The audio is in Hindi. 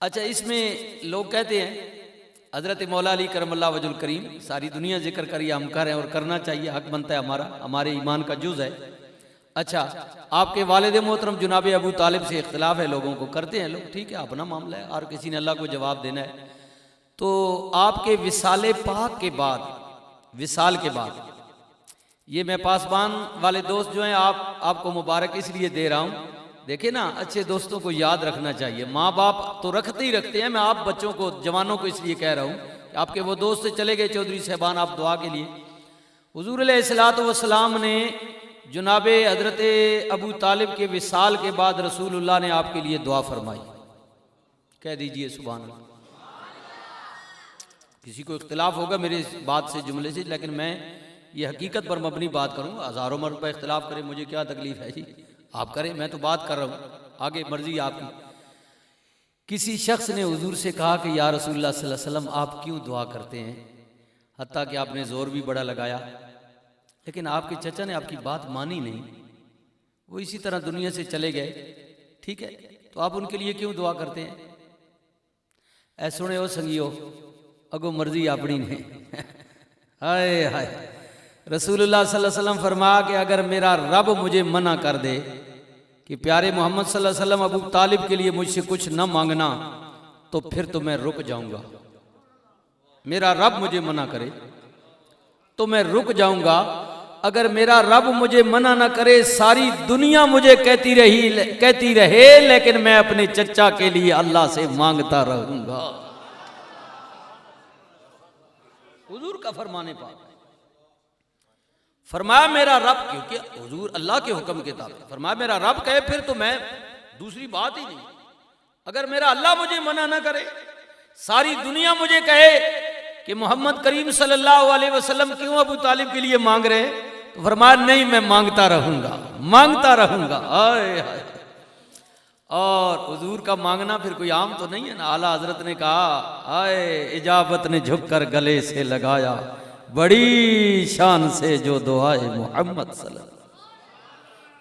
अच्छा, इसमें लोग कहते हैं हज़रत मौला अली करमल्ला वजुल करीम, सारी दुनिया जिक्र करिए, हम कर रहे हैं और करना चाहिए, हक बनता है हमारा, हमारे ईमान का जुज़ है। अच्छा, आपके वालिद मोहतरम जनाब अबू तालिब से इख्तिलाफ है, लोगों को करते हैं लोग, ठीक है, अपना मामला है, और किसी ने अल्लाह को जवाब देना है। तो आपके विसाल पाक के बाद, विसाल के बाद, ये मैं पासबान वाले दोस्त जो हैं, आपको मुबारक इसलिए दे रहा हूँ। देखिए ना, अच्छे दोस्तों को याद रखना चाहिए। माँ बाप तो रखते ही रखते हैं, मैं आप बच्चों को, जवानों को इसलिए कह रहा हूँ कि आपके वो दोस्त चले गए चौधरी साहबान, आप दुआ के लिए। हुजूर अलैहिस्सलातु वस्सलाम ने जनाब हजरत अबू तालिब के विसाल के बाद रसूलुल्लाह ने आपके लिए दुआ फरमाई। कह दीजिए सुभान अल्लाह। किसी को इख्तिलाफ होगा मेरे इस बात से, जुमले से, लेकिन मैं ये हकीकत पर मबनी बात करूँगा। हज़ारों मरतबा इख्तिलाफ करें, मुझे क्या तकलीफ है जी, आप करें, मैं तो बात कर रहा हूँ, आगे मर्जी आपकी। किसी शख्स ने हुजूर से कहा कि या रसूलुल्लाह सल्लल्लाहु अलैहि वसल्लम, आप क्यों दुआ करते हैं, हत्ता कि आपने ज़ोर भी बड़ा लगाया, लेकिन आपके चचा ने आपकी बात मानी नहीं, वो इसी तरह दुनिया से चले गए, ठीक है, तो आप उनके लिए क्यों दुआ करते हैं? ऐ सुने हो संगियो, अगो मर्जी अपनी ने हाय हाय। रसूलुल्लाह सल्लल्लाहु अलैहि वसल्लम फरमा कि अगर मेरा रब मुझे मना कर दे कि प्यारे मोहम्मद सल्लल्लाहु अलैहि वसल्लम अबू तालिब के लिए मुझसे कुछ न मांगना, तो फिर तो मैं रुक जाऊंगा। मेरा रब मुझे मना करे तो मैं रुक जाऊंगा। अगर मेरा रब मुझे मना ना करे, सारी दुनिया मुझे कहती रहे, लेकिन मैं अपने चचा के लिए अल्लाह से मांगता रहूंगा। हुजूर का फरमाने पाक, फरमाया मेरा रब, क्योंकि हुजूर अल्लाह के हुक्म के ताबे, फरमाया मेरा रब कहे फिर तो मैं, दूसरी बात ही नहीं। अगर मेरा अल्लाह मुझे मना ना करे, सारी दुनिया मुझे कहे कि मोहम्मद करीम सल्लल्लाहु अलैहि वसल्लम क्यों अबू तालिब के लिए मांग रहे हैं, तो फरमाया नहीं, मैं मांगता रहूंगा, मांगता रहूंगा। आए हाय। और हुजूर का मांगना फिर कोई आम तो नहीं है ना। आला हजरत ने कहा, आए इजाबत ने झुककर गले से लगाया, बड़ी शान से जो दुआए मोहम्मद सल्लल्लाहु